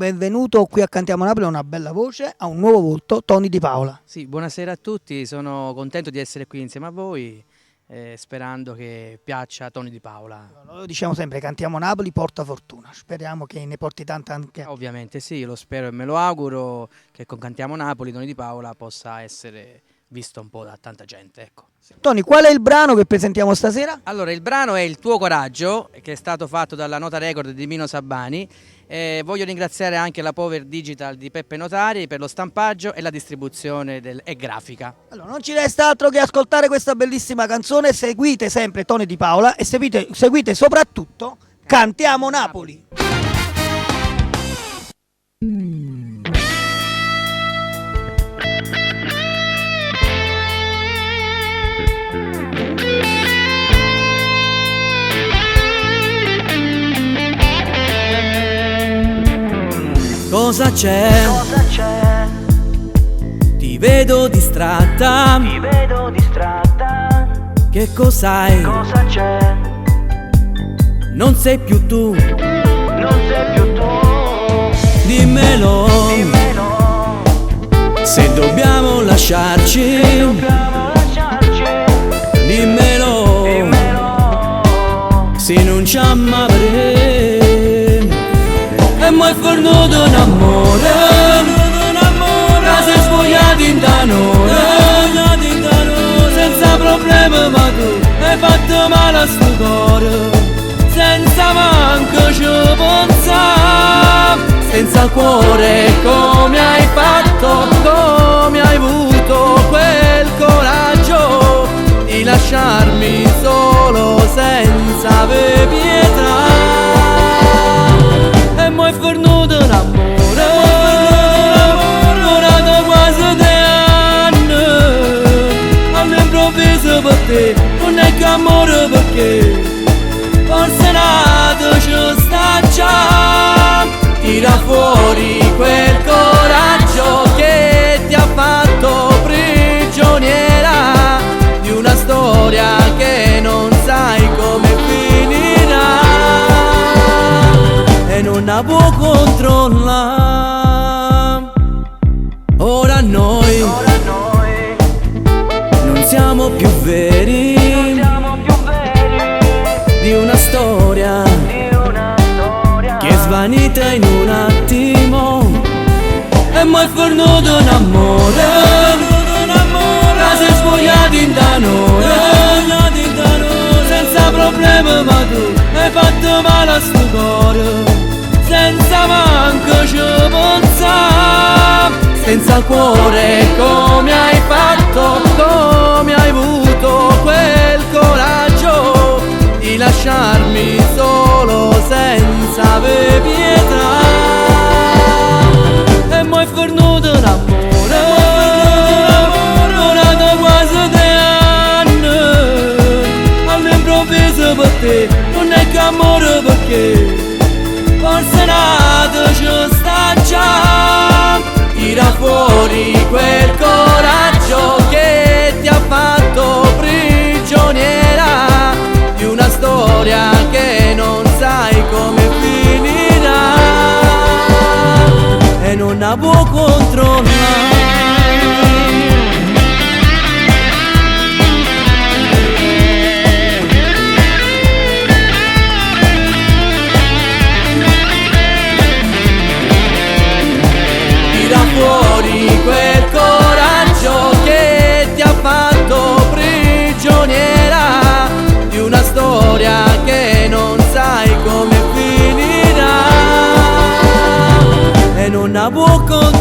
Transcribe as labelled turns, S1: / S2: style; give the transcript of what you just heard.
S1: benvenuto qui a Cantiamo Napoli, una bella voce, a un nuovo volto, Tony Di Paola.
S2: Sì, buonasera a tutti, sono contento di essere qui insieme a voi, sperando che piaccia a Tony Di Paola.
S1: Noi diciamo sempre Cantiamo Napoli porta fortuna, speriamo che ne porti tanta anche.
S2: Ovviamente sì, lo spero e me lo auguro che con Cantiamo Napoli Tony Di Paola possa essere visto un po' da tanta gente, ecco.
S1: Tony, qual è il brano che presentiamo stasera?
S2: Allora, il brano è Il tuo coraggio, che è stato fatto dalla Nota Record di Mino Sabbani. Voglio ringraziare anche la Power Digital di Peppe Notari per lo stampaggio e la distribuzione e grafica.
S1: Allora, non ci resta altro che ascoltare questa bellissima canzone, seguite sempre Tony Di Paola e seguite soprattutto Cantiamo Napoli.
S2: Cosa c'è? Ti vedo distratta. Che cos'hai?
S3: Cosa c'è?
S2: Non sei più tu. Dimmelo. Se dobbiamo lasciarci. Dimmelo. Se non ci amare. E mai fornuto un amore. La sei sfogliato in tanore. Senza problemi ma tu hai fatto male a sto cuore. Senza manco ci pensare. Senza cuore come hai fatto. Come hai avuto quel coraggio di lasciarmi solo senza avere pietà. E mai fornuto un amore. Durato quasi 3 anni. All'improvviso per te non è che amore, perché forse nato ci sta già. Tira fuori quel coraggio che ti ha fatto prigioniera di una storia che non sai come finirà e non la può controllare. Ora noi non siamo più veri di una storia che è svanita in un attimo. E mai fornuto un amore. La sei sfogliato in tanore. Senza problemi ma tu hai fatto male a sto cuore. Senza manco ci pensare. Senza cuore come hai fatto. Come hai avuto quel coraggio di lasciarmi solo senza avere pietà. E mai fornuto un amore. Durato quasi 3 anni. All'improvviso per te non è che amore, perché forse nato ci sta già. Tira fuori quel coraggio che ti ha fatto prigioniera di una storia che non sai come finirà e non la può controllare. Fuori quel coraggio che ti ha fatto prigioniera di una storia che non sai come finirà e non la può controllare.